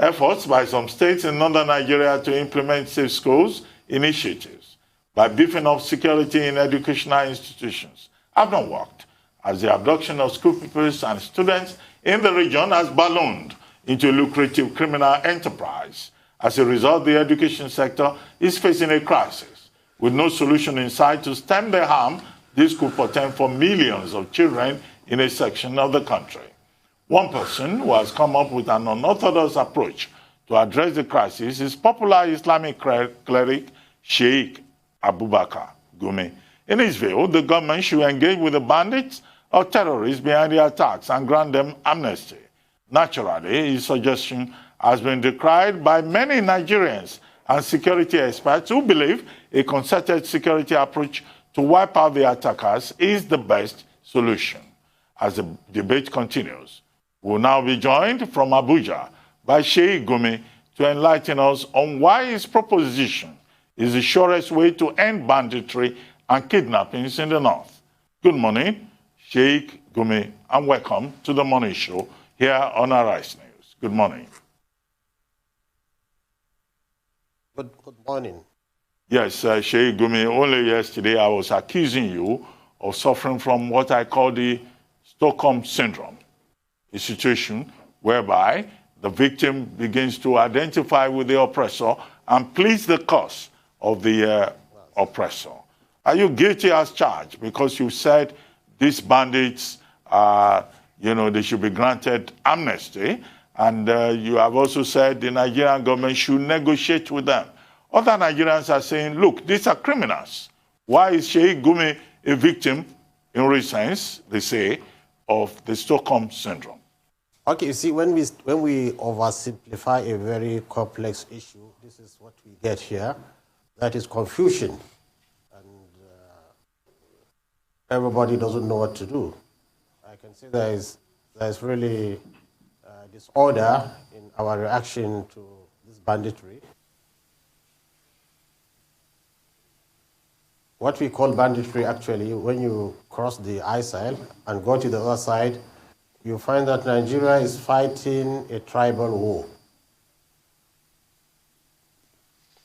Efforts by some states in northern Nigeria to implement safe schools initiatives by beefing up security in educational institutions have not worked, as the abduction of school pupils and students in the region has ballooned into a lucrative criminal enterprise. As a result, the education sector is facing a crisis. With no solution in sight to stem the harm this could portend for millions of children in a section of the country. One person who has come up with an unorthodox approach to address the crisis is popular Islamic cleric Sheikh Abubakar Gumi. In his view, the government should engage with the bandits or terrorists behind the attacks and grant them amnesty. Naturally, his suggestion has been decried by many Nigerians and security experts who believe a concerted security approach to wipe out the attackers is the best solution. As the debate continues, we'll now be joined from Abuja by Sheikh Gumi to enlighten us on why his proposition is the surest way to end banditry and kidnappings in the north. Good morning, Sheikh Gumi, and welcome to the Morning Show here on Arise News. Good morning. Good morning. Yes, Sheikh Gumi, only yesterday I was accusing you of suffering from what I call the Stockholm Syndrome, a situation whereby the victim begins to identify with the oppressor and pleads the cause of the oppressor. Are you guilty as charged? Because you said these bandits, they should be granted amnesty, and you have also said the Nigerian government should negotiate with them. Other Nigerians are saying, look, these are criminals. Why is Sheikh Gumi a victim, in real sense, they say, of the Stockholm Syndrome? Okay, you see, when we oversimplify a very complex issue, this is what we get here. That is confusion. And everybody doesn't know what to do. I can say there is really disorder in our reaction to this banditry. What we call banditry, actually, when you cross the ISIL and go to the other side, you find that Nigeria is fighting a tribal war.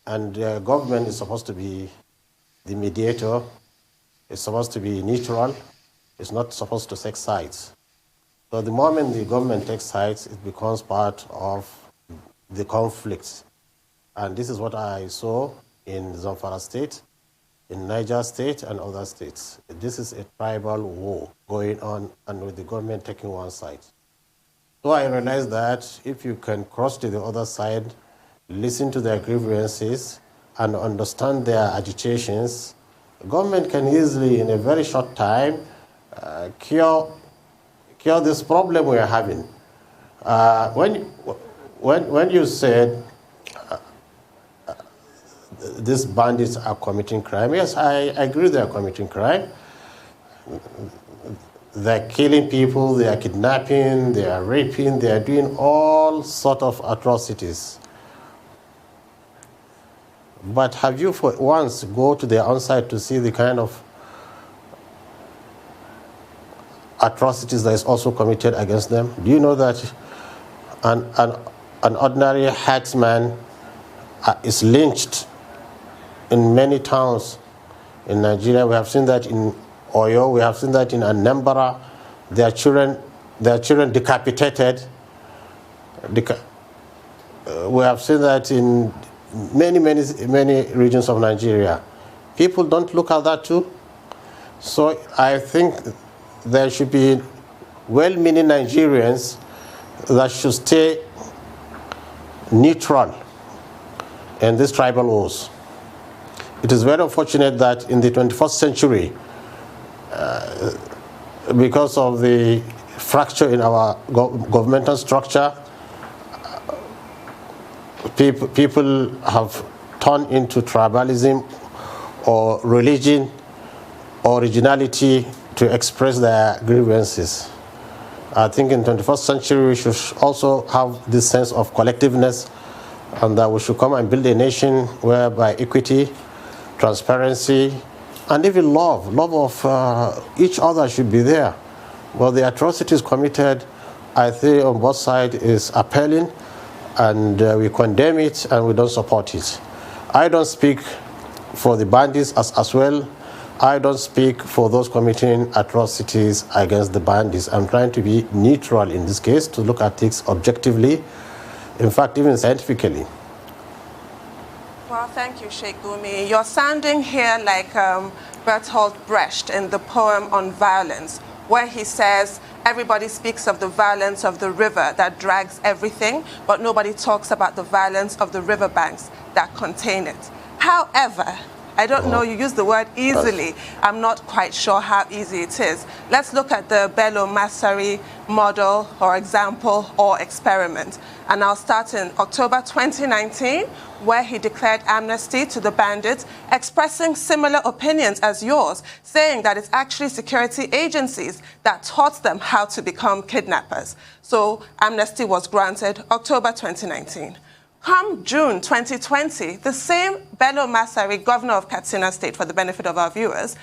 And the government is supposed to be the mediator, it's supposed to be neutral, it's not supposed to take sides. So the moment the government takes sides, it becomes part of the conflict. And this is what I saw in Zamfara State, in Niger State and other states. This is a tribal war going on, and with the government taking one side. So I realized that if you can cross to the other side, listen to their grievances, and understand their agitations, the government can easily, in a very short time, cure this problem we are having. When you said these bandits are committing crime, yes, I agree they are committing crime. They're killing people, they are kidnapping, they are raping, they are doing all sorts of atrocities. But have you for once go to their own side to see the kind of atrocities that is also committed against them? Do you know that an ordinary herdsman is lynched in many towns in Nigeria? We have seen that in Oyo, we have seen that in Anambra, their children decapitated. We have seen that in many regions of Nigeria. People don't look at that too. So I think there should be well-meaning Nigerians that should stay neutral in these tribal wars. It is very unfortunate that in the 21st century, because of the fracture in our governmental structure, people have turned into tribalism or religion or regionality to express their grievances. I think in the 21st century we should also have this sense of collectiveness, and that we should come and build a nation whereby equity, transparency, and even love of each other should be there. Well, the atrocities committed, I think, on both sides is appalling, and we condemn it and we don't support it. I don't speak for the bandits as well. I don't speak for those committing atrocities against the bandits. I'm trying to be neutral in this case, to look at things objectively, in fact, even scientifically. Well, thank you, Sheikh Gumi. You're sounding here like Bertolt Brecht in the poem on violence, where he says, everybody speaks of the violence of the river that drags everything, but nobody talks about the violence of the riverbanks that contain it. However, I don't know, you use the word easily. I'm not quite sure how easy it is. Let's look at the Bello Massari model or example or experiment. And I'll start in October 2019, where he declared amnesty to the bandits, expressing similar opinions as yours, saying that it's actually security agencies that taught them how to become kidnappers. So amnesty was granted October 2019. Come June 2020, the same Bello Massari, governor of Katsina State, for the benefit of our viewers,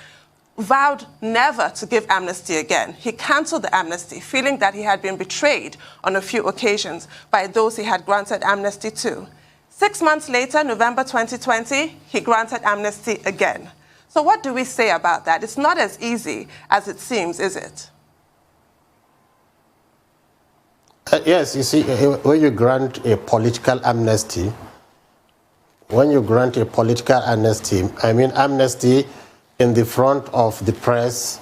vowed never to give amnesty again. He cancelled the amnesty, feeling that he had been betrayed on a few occasions by those he had granted amnesty to. 6 months later, November 2020, he granted amnesty again. So what do we say about that? It's not as easy as it seems, is it? Yes, you see, when you grant a political amnesty, I mean amnesty in the front of the press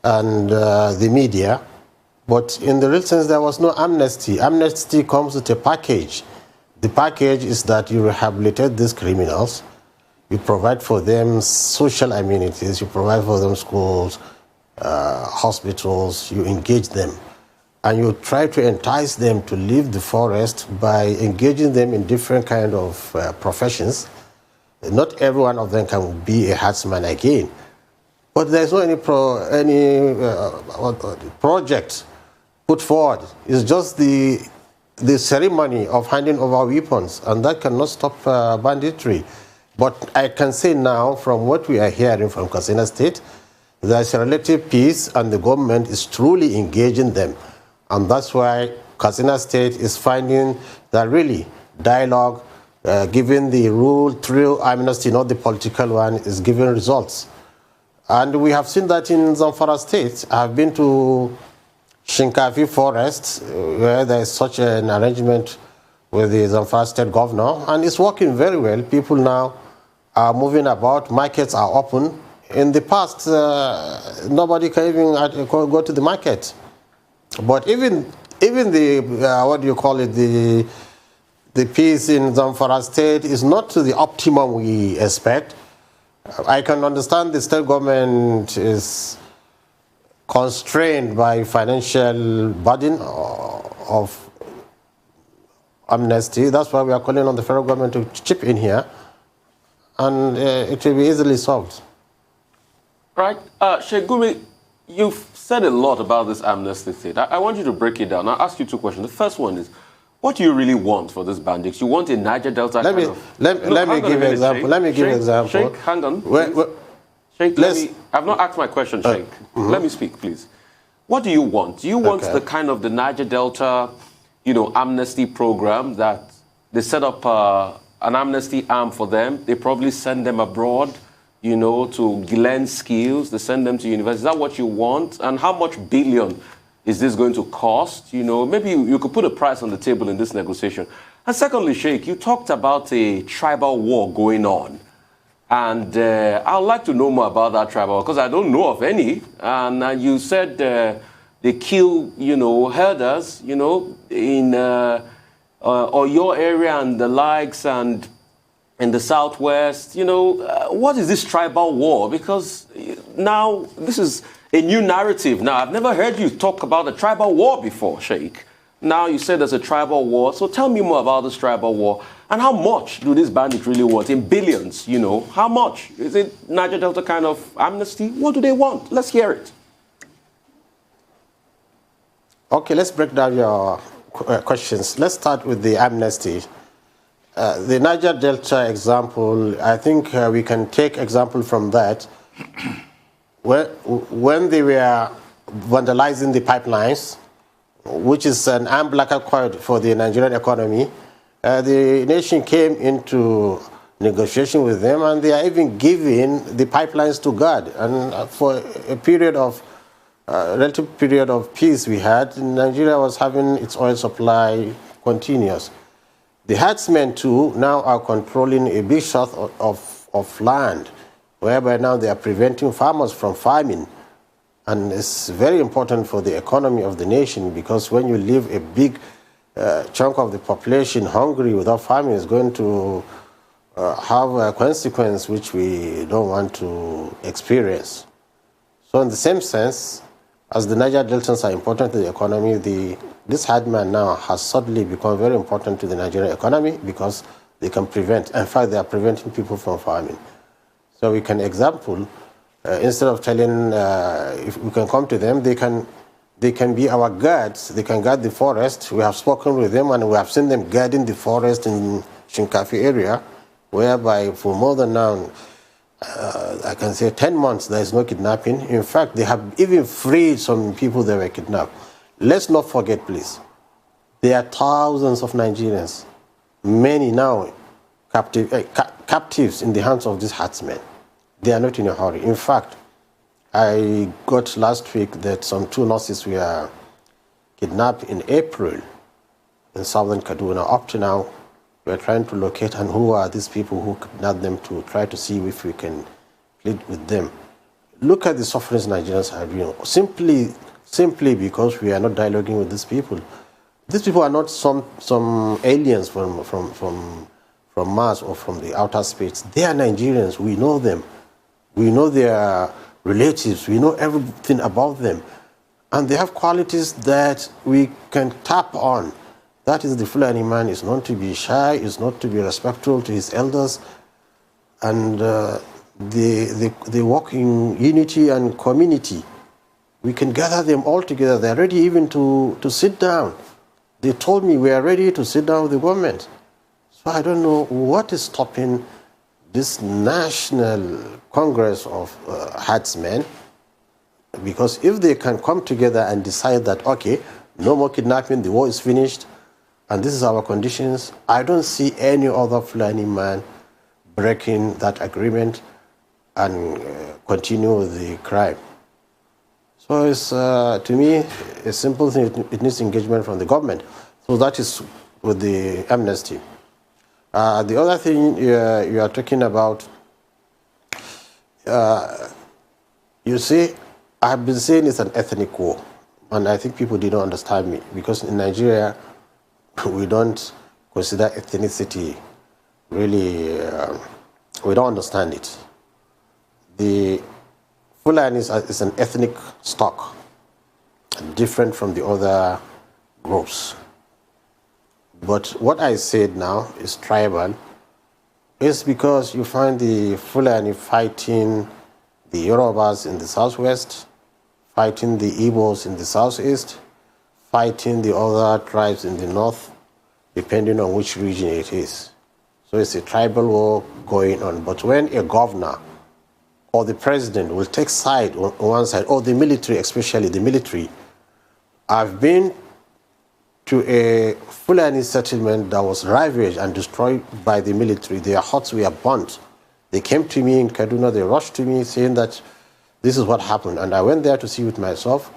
and the media, but in the real sense there was no amnesty. Amnesty comes with a package. The package is that you rehabilitate these criminals, you provide for them social amenities, you provide for them schools, hospitals, you engage them. And you try to entice them to leave the forest by engaging them in different kind of professions. Not every one of them can be a herdsman again. But there's no any project put forward. It's just the ceremony of handing over weapons, and that cannot stop banditry. But I can say now, from what we are hearing from Katsina State, there's a relative peace and the government is truly engaging them. And that's why Katsina State is finding that really dialogue, given the rule through amnesty, not the political one, is giving results. And we have seen that in Zamfara State. I've been to Shinkafi Forest, where there is such an arrangement with the Zamfara State governor, and it's working very well. People now are moving about, markets are open. In the past, nobody can even go to the market. But even the, what do you call it, the peace in Zamfara State is not to the optimum we expect. I can understand the state government is constrained by financial burden of amnesty. That's why we are calling on the federal government to chip in here, and it will be easily solved. Right. Sheikh Gumi, you've said a lot about this amnesty state. I want you to break it down. I'll ask you two questions. The first one is, what do you really want for these bandits? You want a Niger Delta Let me give an example. Let me give an example. Sheikh, hang on. Sheikh, I've not asked my question, Sheikh. Let me speak, please. What do you want? Do you want the kind of the Niger Delta, amnesty program that they set up an amnesty arm for them? They probably send them abroad, to learn skills. They send them to university. Is that what you want? And how much billion is this going to cost? Maybe you could put a price on the table in this negotiation. And secondly, Sheikh, you talked about a tribal war going on. And I'd like to know more about that tribal war, because I don't know of any. And you said they kill, herders, in or your area and the likes, and in the southwest. What is this tribal war? Because now this is a new narrative. Now, I've never heard you talk about a tribal war before, Sheikh. Now you said there's a tribal war. So tell me more about this tribal war. And how much do these bandits really want? In billions, How much? Is it Niger Delta kind of amnesty? What do they want? Let's hear it. Okay, let's break down your questions. Let's start with the amnesty. The Niger Delta example, I think we can take example from that. When they were vandalizing the pipelines, which is an umbilical cord for the Nigerian economy, The nation came into negotiation with them, and they are even giving the pipelines to God. And for a period of relative period of peace we had, Nigeria was having its oil supply continuous. The herdsmen too now are controlling a big swath of land, whereby now they are preventing farmers from farming. And it's very important for the economy of the nation, because when you leave a big chunk of the population hungry without farming, it's going to have a consequence which we don't want to experience. So in the same sense, as the Niger Deltans are important to the economy, this herdsman now has suddenly become very important to the Nigerian economy, because they can prevent, in fact, they are preventing people from farming. So we can example, instead of telling, if we can come to them, they can be our guards. They can guard the forest. We have spoken with them, and we have seen them guarding the forest in Shinkafi area, whereby for more than now, I can say 10 months, there is no kidnapping. In fact, they have even freed some people that were kidnapped. Let's not forget, please, there are thousands of Nigerians, many now captives in the hands of these herdsmen. They are not in a hurry. In fact, I got last week that some 2 nurses were kidnapped in April in southern Kaduna. Up to now, we are trying to locate and who are these people who kidnapped them, to try to see if we can plead with them. Look at the sufferings Nigerians are doing, simply because we are not dialoguing with these people. These people are not some aliens from Mars or from the outer space. They are Nigerians. We know them. We know their relatives. We know everything about them. And they have qualities that we can tap on. That is, the Fulani man is not to be shy, is not to be respectful to his elders, and they work in unity and community. We can gather them all together. They're ready even to sit down. They told me we are ready to sit down with the government. So I don't know what is stopping this National Congress of Herdsmen, because if they can come together and decide that, okay, no more kidnapping, the war is finished, and this is our conditions, I don't see any other Fulani man breaking that agreement and continue with the crime. So it's, to me, a simple thing. It needs engagement from the government. So that is with the amnesty. The other thing you are talking about, you see, I have been saying it's an ethnic war, and I think people didn't understand me, because in Nigeria, we don't consider ethnicity really, we don't understand it. The Fulani is an ethnic stock, different from the other groups. But what I said now is tribal, is because you find the Fulani fighting the Yorubas in the southwest, fighting the Igbos in the southeast, fighting the other tribes in the north, depending on which region it is. So it's a tribal war going on. But when a governor or the president will take side on one side, or the military, especially the military, I've been to a Fulani settlement that was ravaged and destroyed by the military. Their huts were burnt. They came to me in Kaduna, they rushed to me saying that this is what happened. And I went there to see with myself.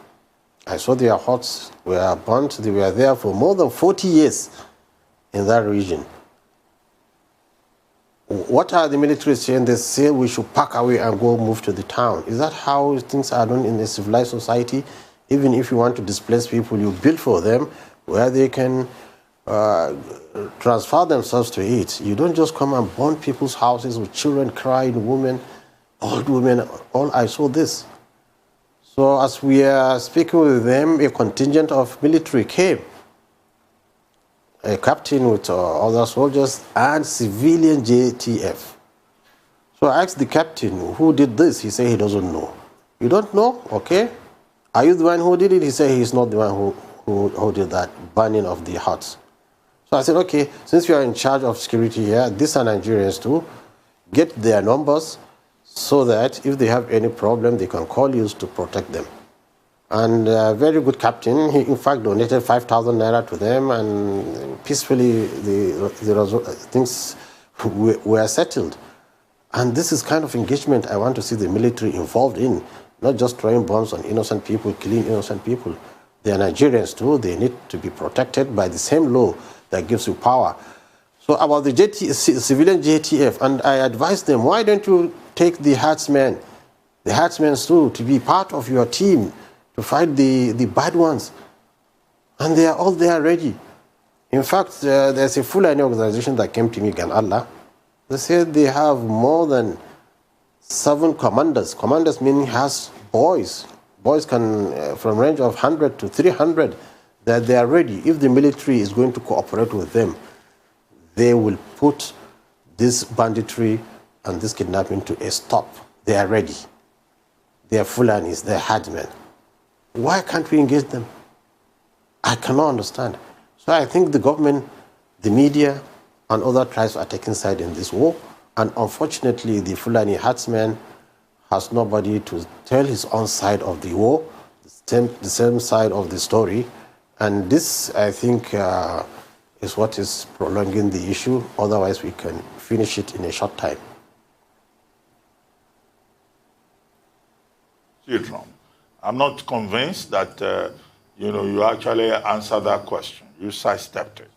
I saw their huts were burnt. They were there for more than 40 years in that region. What are the military saying? They say we should pack away and go move to the town. Is that how things are done in a civilized society? Even if you want to displace people, you build for them where they can transfer themselves to it. You don't just come and burn people's houses with children crying, women, old women. All I saw this. So as we are speaking with them, a contingent of military came. A captain with other soldiers and civilian JTF. So I asked the captain, who did this? He said he doesn't know. You don't know? Okay. Are you the one who did it? He said he's not the one who did that burning of the huts. So I said, okay, since you are in charge of security here, these are Nigerians too, get their numbers so that if they have any problem, they can call you to protect them. and a very good captain. He, in fact, donated 5,000 naira to them, and peacefully things were settled. And this is kind of engagement I want to see the military involved in, not just throwing bombs on innocent people, killing innocent people. They are Nigerians too. They need to be protected by the same law that gives you power. So about the civilian JTF, and I advised them, why don't you take the Herdsmen too, to be part of your team to fight the bad ones? And they are all there ready. In fact, there's a Fulani organization that came to me, Allah. They said they have more than 7 commanders. Commanders meaning has boys. Boys can, from range of 100 to 300, that they are ready. If the military is going to cooperate with them, they will put this banditry and this kidnapping to a stop. They are ready. They are Fulanis, they are Herdsmen. Why can't we engage them? I cannot understand. So I think the government, the media, and other tribes are taking side in this war. And unfortunately, the Fulani Herdsman has nobody to tell his own side of the war, the same side of the story. And this, I think, is what is prolonging the issue. Otherwise, we can finish it in a short time. I'm not convinced that you actually answered that question. You sidestepped it.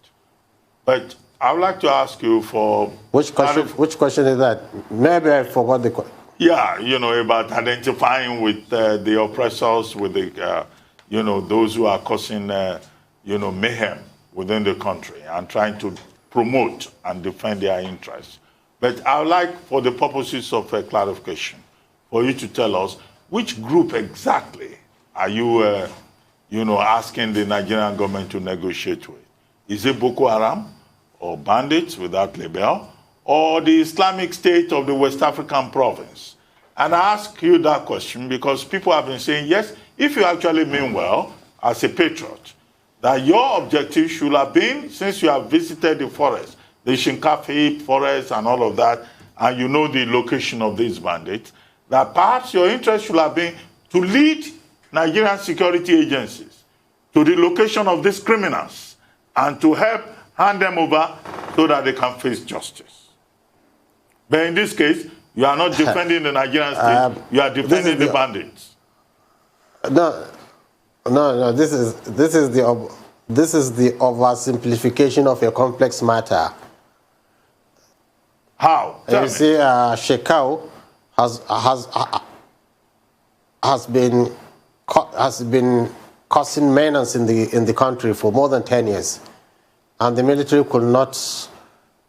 But I would like to ask you for... Which question is that? Maybe I forgot the question. Yeah, about identifying with the oppressors, with the, those who are causing, mayhem within the country and trying to promote and defend their interests. But I would like, for the purposes of clarification, for you to tell us which group exactly are you, asking the Nigerian government to negotiate with? Is it Boko Haram or bandits without label, or the Islamic State of the West African province? And I ask you that question because people have been saying, yes, if you actually mean well as a patriot, that your objective should have been, since you have visited the forest, the Shinkafi forest and all of that, and you know the location of these bandits, that perhaps your interest should have been to lead Nigerian security agencies to the location of these criminals and to help hand them over so that they can face justice. But in this case, you are not defending the Nigerian state, you are defending the bandits. No, this is the oversimplification of a complex matter. How? You see, Shekau has been causing menace in the country for more than 10 years, and the military could not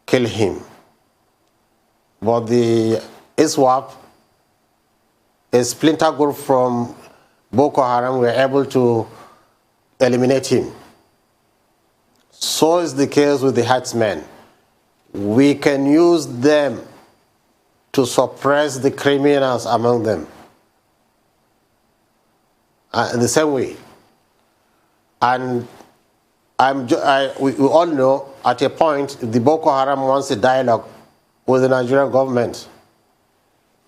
kill him. But the ISWAP, a splinter group from Boko Haram, were able to eliminate him. So is the case with the Herdsmen. We can use them to suppress the criminals among them. In the same way. And we all know at a point the Boko Haram wants a dialogue with the Nigerian government.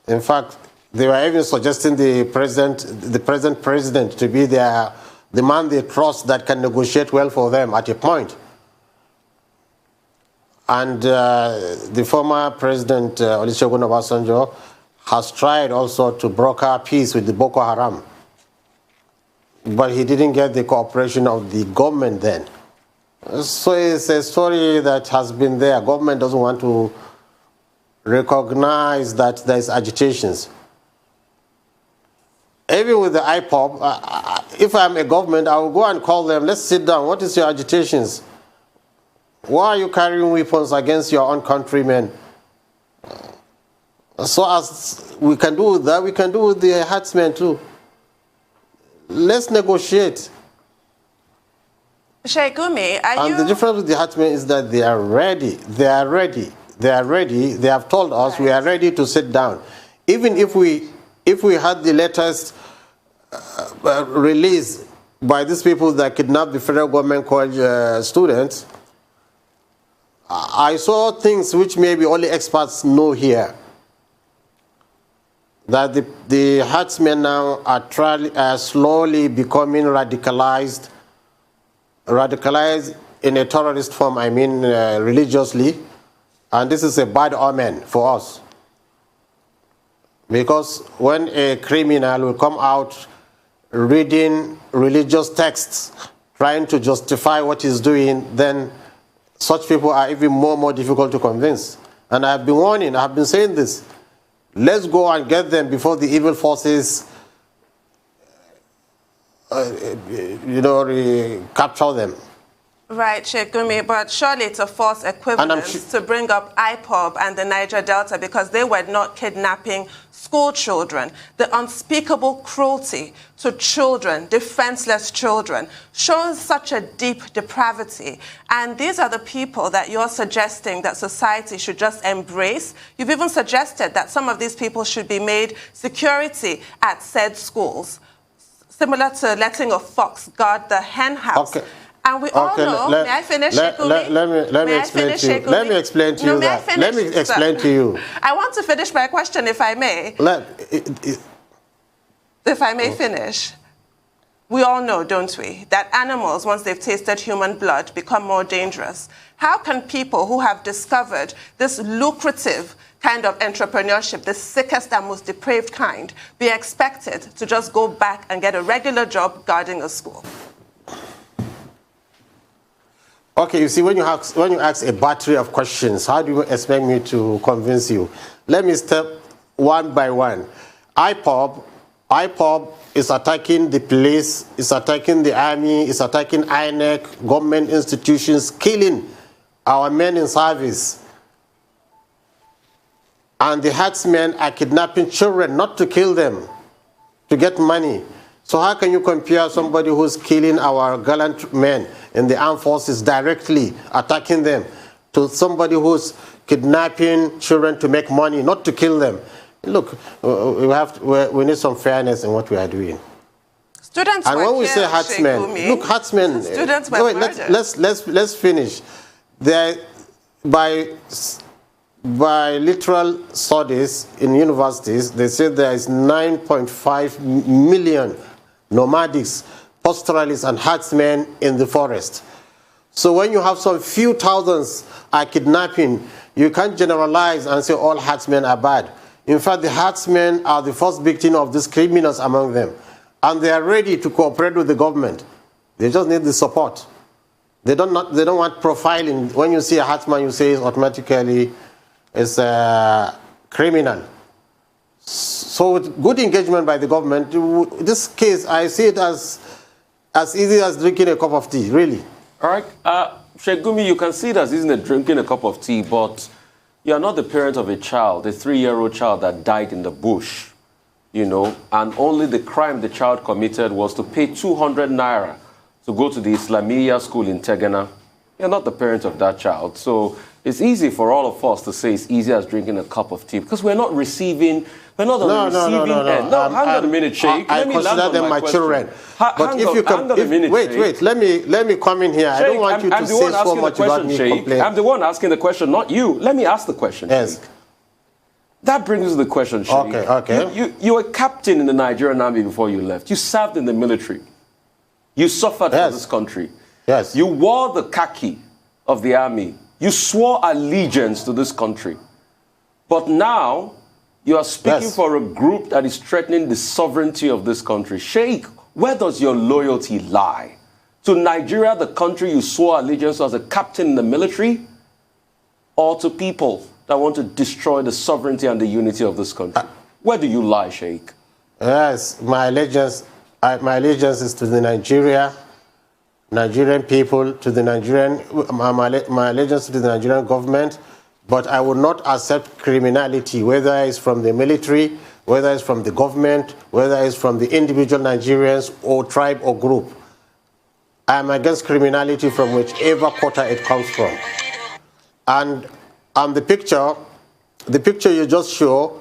In fact, they were even suggesting the present president to be the man they trust that can negotiate well for them at a point. And the former president, Olusegun Obasanjo, has tried also to broker peace with the Boko Haram. But he didn't get the cooperation of the government then. So it's a story that has been there. Government doesn't want to recognize that there's agitations. Even with the IPOB, if I'm a government, I will go and call them, let's sit down. What is your agitations? Why are you carrying weapons against your own countrymen? So as we can do with that, we can do with the Herdsmen too. Let's negotiate. Sheikh Gumi, the difference with the Herdsmen is that they are ready. They are ready. They are ready. They have told us we are ready to sit down. Even if we had the latest release by these people that kidnapped the federal government college students, I saw things which maybe only experts know here. that the herdsmen now are slowly becoming radicalized in a terrorist form, I mean religiously, and this is a bad omen for us. Because when a criminal will come out reading religious texts, trying to justify what he's doing, then such people are even more difficult to convince. And I've been warning, I've been saying this. Let's go and get them before the evil forces, capture them. Right, Sheikh Gumi, but surely it's a false equivalence to bring up IPOB and the Niger Delta because they were not kidnapping school children. The unspeakable cruelty to children, defenseless children, shows such a deep depravity. And these are the people that you're suggesting that society should just embrace. You've even suggested that some of these people should be made security at said schools, similar to letting a fox guard the hen house. Okay. And we all know, may I finish, Sheikh Gumi? Let me explain to you. Let me explain to you that. Let me explain to you. I want to finish my question, if I may. If I may finish. We all know, don't we, that animals, once they've tasted human blood, become more dangerous. How can people who have discovered this lucrative kind of entrepreneurship, the sickest and most depraved kind, be expected to just go back and get a regular job guarding a school? Okay, you see, when you ask a battery of questions, how do you expect me to convince you? Let me step one by one. IPOB is attacking the police, is attacking the army, is attacking INEC, government institutions, killing our men in service. And the herdsmen are kidnapping children, not to kill them, to get money. So how can you compare somebody who's killing our gallant men in the armed forces directly, attacking them, to somebody who's kidnapping children to make money, not to kill them? Look, we need some fairness in what we are doing. Students and were when we say herdsmen, look, herdsmen. Students were murdered. Let's finish. By literal studies in universities, they say there is 9.5 million nomadics, pastoralists, and herdsmen in the forest. So when you have some few thousands are kidnapping, you can't generalize and say all herdsmen are bad. In fact, the herdsmen are the first victim of these criminals among them. And they are ready to cooperate with the government. They just need the support. They don't want profiling. When you see a herdsman, you say it's automatically is a criminal. So with good engagement by the government, this case, I see it as easy as drinking a cup of tea, really. All right. Sheikh Gumi, you can see it as easy as drinking a cup of tea, but you are not the parent of a child, a 3-year-old child that died in the bush, you know, and only the crime the child committed was to pay 200 naira to go to the Islamiyah school in Tegana. You're not the parent of that child. So it's easy for all of us to say it's easy as drinking a cup of tea because we're not receiving, we're not on the receiving end. No, hang on a minute, Sheikh. I consider them my children. But if you can, wait, let me come in here. Sheikh, I don't want you to say so much about me complaining. I'm the one asking the question, not you. Let me ask the question, yes. Sheikh. That brings us to the question, Sheikh. Okay. You were captain in the Nigerian army before you left. You served in the military. You suffered for this country. Yes. You wore the khaki of the army. You swore allegiance to this country. But now, you are speaking for a group that is threatening the sovereignty of this country. Sheikh, where does your loyalty lie? To Nigeria, the country you swore allegiance to as a captain in the military? Or to people that want to destroy the sovereignty and the unity of this country? Where do you lie, Sheikh? Yes, my allegiance is to the Nigerian people, to the my allegiance to the Nigerian government, but I will not accept criminality, whether it's from the military, whether it's from the government, whether it's from the individual Nigerians or tribe or group. I am against criminality from whichever quarter it comes from. And the picture you just show,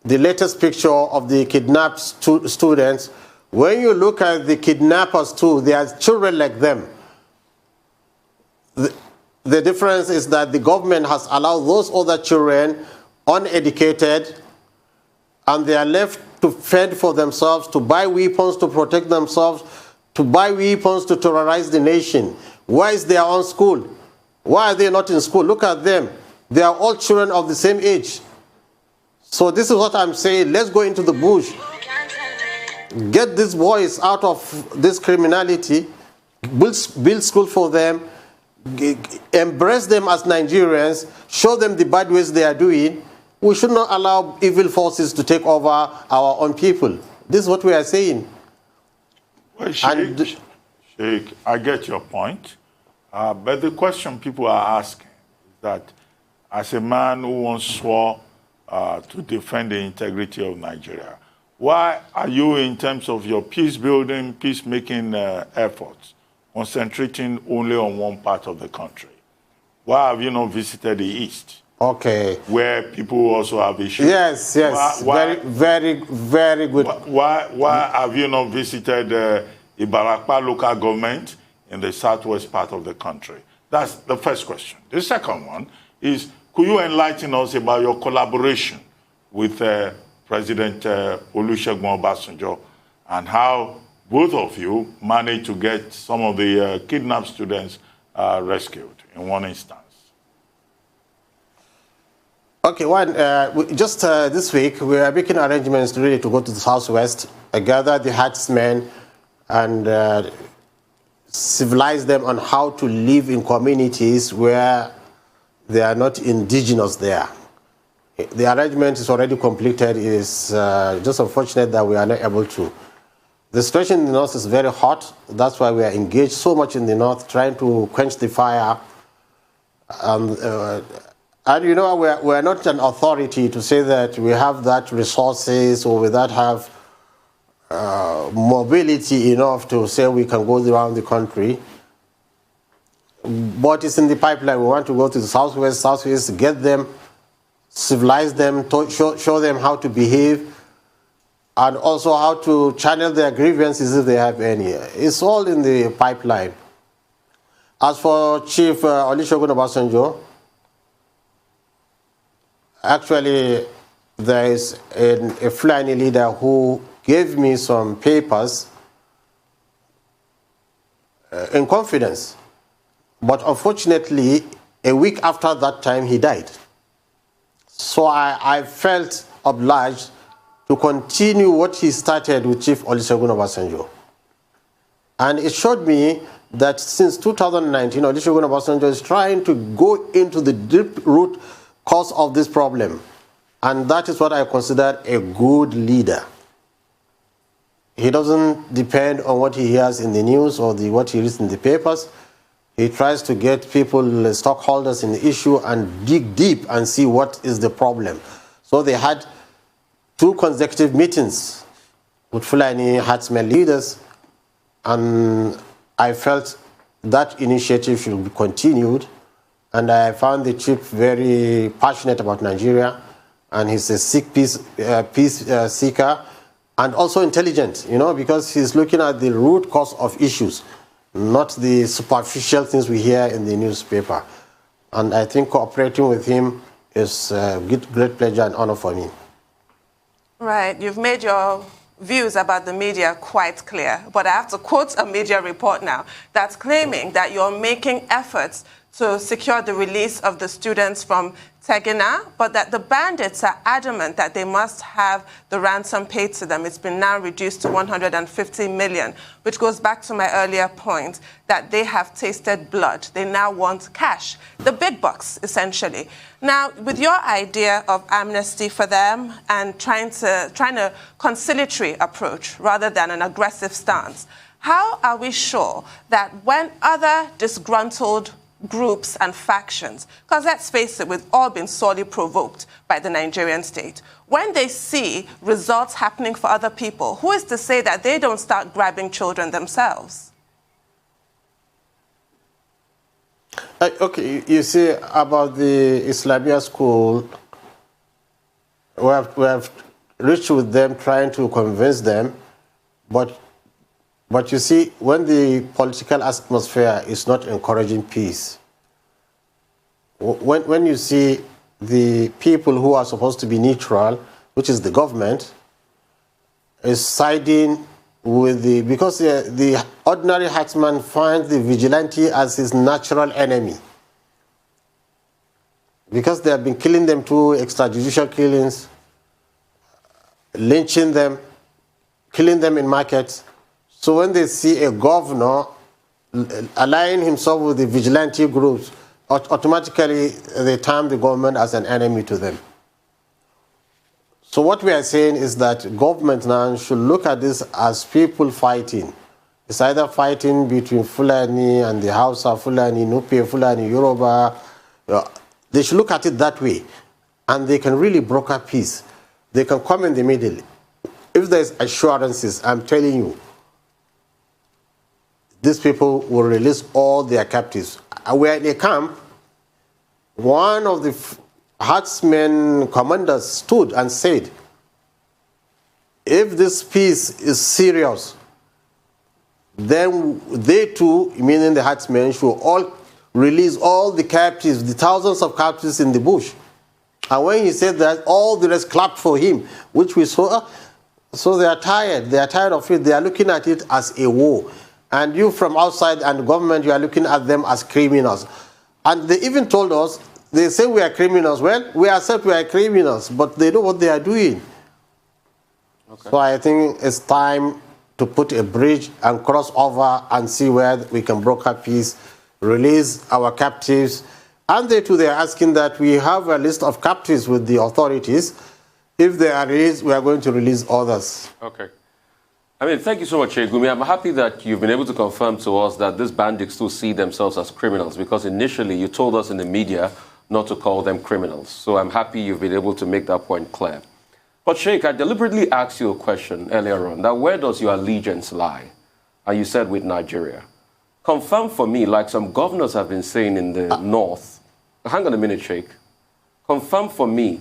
the latest picture of the kidnapped students, when you look at the kidnappers too, they are children like them. The difference is that the government has allowed those other children, uneducated, and they are left to fend for themselves, to buy weapons to protect themselves, to buy weapons to terrorize the nation. Why is they on school? Why are they not in school? Look at them. They are all children of the same age. So this is what I'm saying. Let's go into the bush. Get these boys out of this criminality. Build school for them. Embrace them as Nigerians. Show them the bad ways they are doing. We should not allow evil forces to take over our own people. This is what we are saying. Well, Sheikh, I get your point. But the question people are asking is that as a man who once swore to defend the integrity of Nigeria, why are you, in terms of your peace-building, peacemaking efforts, concentrating only on one part of the country? Why have you not visited the East? Okay. Where people also have issues? Yes, yes. Very good. Why have you not visited Ibarakpa local government in the southwest part of the country? That's the first question. The second one is, could you enlighten us about your collaboration with President Olusegun Obasanjo and how both of you managed to get some of the kidnapped students rescued in one instance? Okay, just this week, we are making arrangements really to go to the southwest, gather the herdsmen and civilize them on how to live in communities where they are not indigenous there. The arrangement is already completed. It is just unfortunate that we are not able to. The situation in the north is very hot. That's why we are engaged so much in the north, trying to quench the fire. And you know, we're not an authority to say that we have that resources or we that have mobility enough to say we can go around the country. But it's in the pipeline. We want to go to the southwest, get them, civilize them, show them how to behave, and also how to channel their grievances if they have any. It's all in the pipeline. As for Chief Olusegun Obasanjo, actually, there is a Fulani leader who gave me some papers in confidence. But unfortunately, a week after that time, he died. So I felt obliged to continue what he started with Chief Olusegun Obasanjo. And it showed me that since 2019, Olusegun Obasanjo is trying to go into the deep root cause of this problem. And that is what I consider a good leader. He doesn't depend on what he hears in the news or what he reads in the papers. He tries to get people, stockholders in the issue, and dig deep and see what is the problem. So they had 2 consecutive meetings with Fulani herdsmen leaders, and I felt that initiative should be continued. And I found the chief very passionate about Nigeria, and he's a peace seeker, and also intelligent, you know, because he's looking at the root cause of issues, not the superficial things we hear in the newspaper. And I think cooperating with him is a great pleasure and honor for me. Right. You've made your views about the media quite clear, but I have to quote a media report now that's claiming that you're making efforts to secure the release of the students from Tegina, but that the bandits are adamant that they must have the ransom paid to them. It's been now reduced to 150 million, which goes back to my earlier point that they have tasted blood. They now want cash, the big bucks, essentially. Now, with your idea of amnesty for them and trying a conciliatory approach rather than an aggressive stance, how are we sure that when other disgruntled groups and factions, because let's face it, we've all been sorely provoked by the Nigerian state, when they see results happening for other people, who is to say that they don't start grabbing children themselves? Okay, you see, about the Islamia school, we have reached with them, trying to convince them, but you see, when the political atmosphere is not encouraging peace, when you see the people who are supposed to be neutral which is the government, is siding with because the ordinary herdsman finds the vigilante as his natural enemy. Because they have been killing them through extrajudicial killings, lynching them, killing them in markets. So when they see a governor aligning himself with the vigilante groups, automatically they term the government as an enemy to them. So what we are saying is that government now should look at this as people fighting. It's either fighting between Fulani and the Hausa, Fulani, Nupe, Fulani, Yoruba. They should look at it that way, and they can really broker peace. They can come in the middle. If there's assurances, I'm telling you, these people will release all their captives. Where they camp, one of the herdsmen commanders stood and said, if this peace is serious, then they too, meaning the herdsmen, should all release all the captives, the thousands of captives in the bush. And when he said that, all the rest clapped for him, which we saw. So they are tired. They are tired of it. They are looking at it as a war. And you from outside and the government, you are looking at them as criminals. And they even told us, they say we are criminals. Well, we accept we are criminals, but they know what they are doing. Okay. So I think it's time to put a bridge and cross over and see where we can broker peace, release our captives. And they too, they are asking that we have a list of captives with the authorities. If they are released, we are going to release others. Okay. I mean, thank you so much, Gumi. I'm happy that you've been able to confirm to us that these bandits still see themselves as criminals, because initially you told us in the media not to call them criminals. So I'm happy you've been able to make that point clear. But Sheikh, I deliberately asked you a question earlier on, that where does your allegiance lie? And you said with Nigeria. Confirm for me, like some governors have been saying in the north. Hang on a minute, Sheikh. Confirm for me,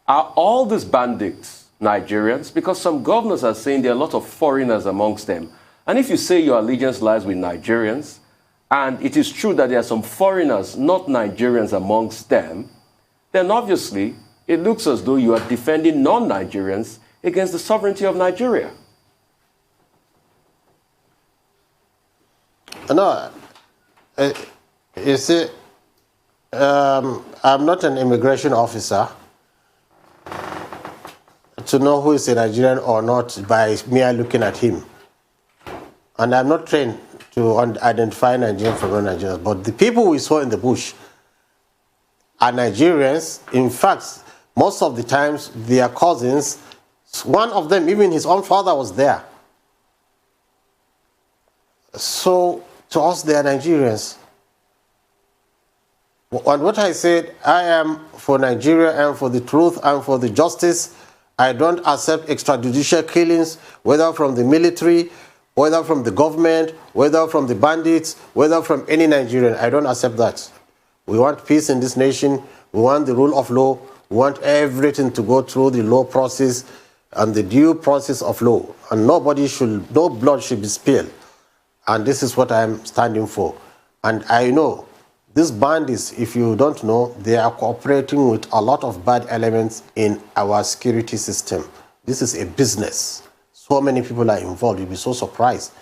are all these bandits Nigerians? Because some governors are saying there are a lot of foreigners amongst them. And if you say your allegiance lies with Nigerians, and it is true that there are some foreigners, not Nigerians, amongst them, then obviously it looks as though you are defending non-Nigerians against the sovereignty of Nigeria. No, you see, I'm not an immigration officer to know who is a Nigerian or not by mere looking at him. And I'm not trained to identify Nigerians from non-Nigerians. But the people we saw in the bush are Nigerians. In fact, most of the times, their cousins, one of them, even his own father was there. So, to us, they are Nigerians. And what I said, I am for Nigeria and for the truth and for the justice. I don't accept extrajudicial killings, whether from the military, whether from the government, whether from the bandits, whether from any Nigerian. I don't accept that. We want peace in this nation. We want the rule of law. We want everything to go through the law process and the due process of law. And no blood should be spilled. And this is what I'm standing for. And I know these bandits, if you don't know, they are cooperating with a lot of bad elements in our security system. This is a business. So many people are involved. You'll be so surprised.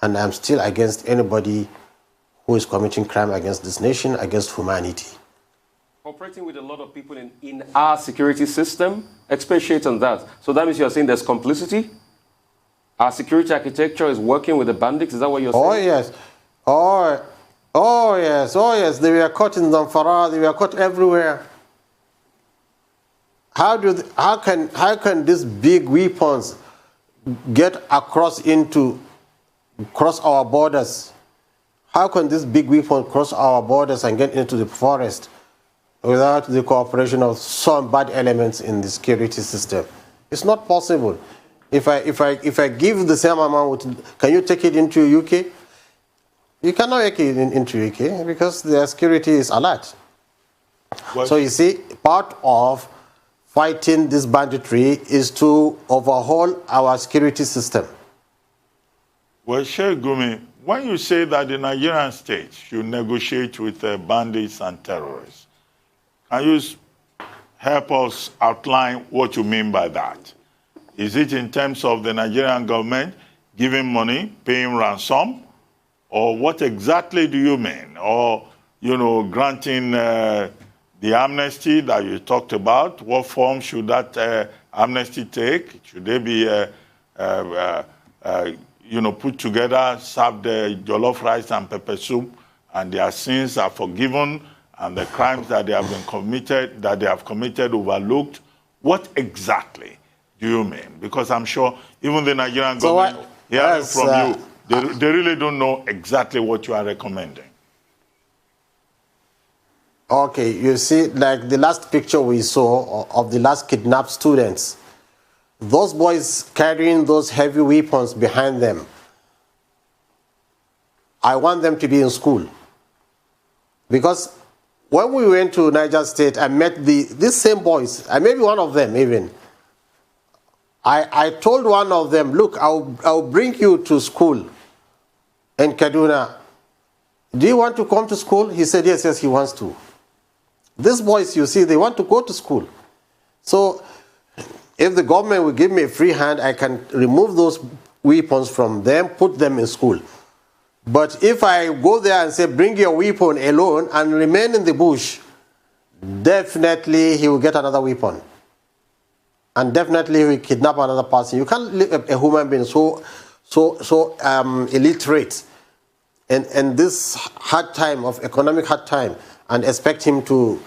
And I'm still against anybody who is committing crime against this nation, against humanity. Cooperating with a lot of people in our security system? Expatiate on that. So that means you're saying there's complicity? Our security architecture is working with the bandits? Is that what you're saying? Oh, yes. Oh, yes. They were caught in Zamfara. They were caught everywhere. How can these big weapons get across our borders? How can this big weapon cross our borders and get into the forest without the cooperation of some bad elements in the security system? It's not possible. If I give the same amount, can you take it into UK? You cannot take it into UK because their security is alert. Well, so you see, part of fighting this banditry is to overhaul our security system. Well, Sheikh Gumi, when you say that the Nigerian state should negotiate with bandits and terrorists, can you help us outline what you mean by that. Is it in terms of the Nigerian government giving money, paying ransom, or what exactly do you mean? Or, you know, granting the amnesty that you talked about? What form should that amnesty take? Should they be, you know, put together, served jollof rice and pepper soup, and their sins are forgiven, and the crimes that they have committed overlooked? What exactly do you mean? Because I'm sure even the Nigerian government, hearing from you, they really don't know exactly what you are recommending. Okay, you see, like the last picture we saw of the last kidnapped students, those boys carrying those heavy weapons behind them, I want them to be in school. Because when we went to Niger State, I met these same boys, and maybe one of them even. I told one of them, look, I'll bring you to school in Kaduna. Do you want to come to school? He said, yes, he wants to. These boys, you see, they want to go to school. So if the government will give me a free hand, I can remove those weapons from them, put them in school. But if I go there and say, bring your weapon alone and remain in the bush, definitely he will get another weapon. And definitely he will kidnap another person. You can't leave a human being so illiterate in this hard time of economic hard time and expect him to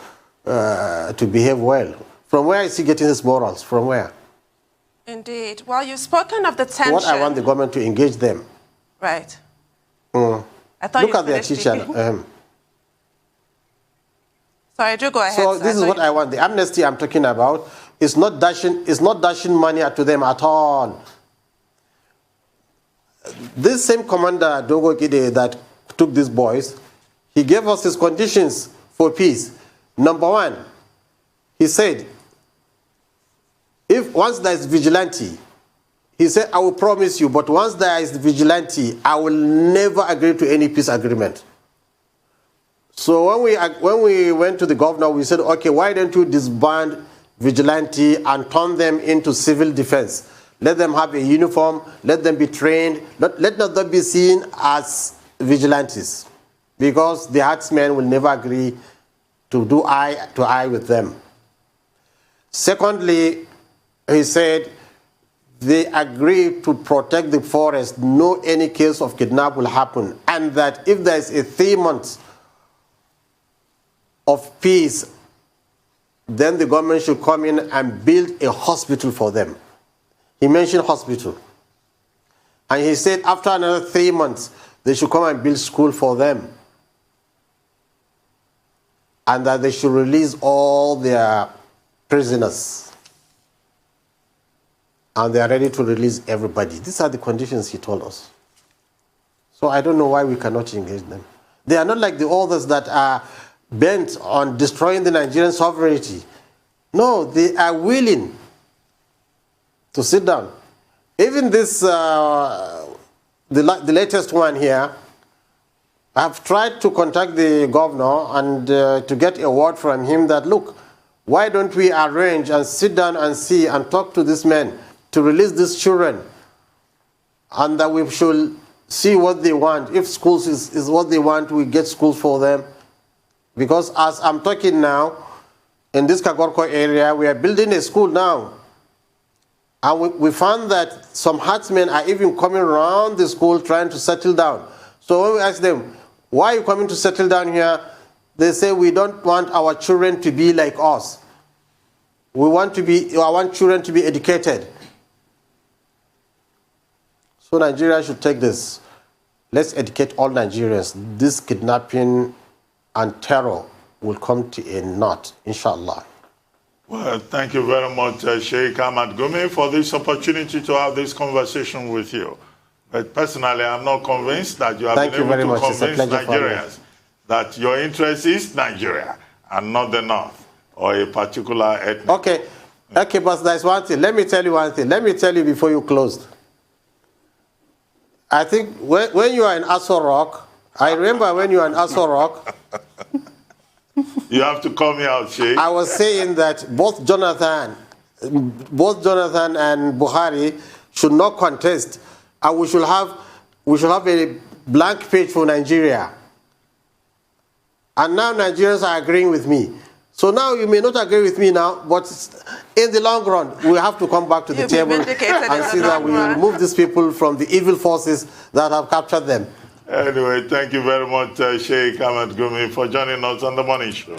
behave well. From where is he getting his morals? From where? Indeed. Well, you've spoken of the tension. What I want the government to engage them. Right. I thought look at their teacher. Sorry, do go ahead. So this is what I want. The amnesty I'm talking about is not dashing money to them at all. This same commander, Dogo Gide, that took these boys, he gave us his conditions for peace. Number one, he said, if once there is vigilante, he said, I will promise you, but once there is vigilante, I will never agree to any peace agreement. So when we went to the governor, we said, okay, why don't you disband vigilante and turn them into civil defense? Let them have a uniform, let them be trained, let not them be seen as vigilantes, because the herdsmen will never agree to do eye to eye with them. Secondly, he said, they agree to protect the forest, no any case of kidnap will happen, and that if there is a 3 months of peace, then the government should come in and build a hospital for them. He mentioned hospital. And he said after another 3 months, they should come and build school for them. And that they should release all their prisoners. And they are ready to release everybody. These are the conditions he told us. So I don't know why we cannot engage them. They are not like the others that are bent on destroying the Nigerian sovereignty. No, they are willing to sit down. Even this, the latest one here, I have tried to contact the governor and to get a word from him that, look, why don't we arrange and sit down and see and talk to these men to release these children, and that we should see what they want. If schools is what they want, we get schools for them. Because as I'm talking now, in this Kagorko area, we are building a school now. And we found that some herdsmen are even coming around the school trying to settle down. So when we ask them, why are you coming to settle down here? They say, we don't want our children to be like us. I want children to be educated. So Nigeria should take this. Let's educate all Nigerians. This kidnapping and terror will come to a knot, inshallah. Well, thank you very much, Sheikh Ahmad Gumi, for this opportunity to have this conversation with you. But personally, I'm not convinced that you have been able to convince Nigerians that your interest is Nigeria and not the North or a particular ethnic. Okay, but there's one thing. Let me tell you one thing. Let me tell you before you closed. I think when you are in Aso Rock, I remember when you were in Aso Rock, You have to call me out, Sheikh. I was saying that both Jonathan and Buhari should not contest, and we should have a blank page for Nigeria. And now Nigerians are agreeing with me. So now you may not agree with me now, but in the long run, we have to come back to the table and see that we remove these people from the evil forces that have captured them. Anyway, thank you very much, Sheikh Ahmed Gumi, for joining us on The Morning Show.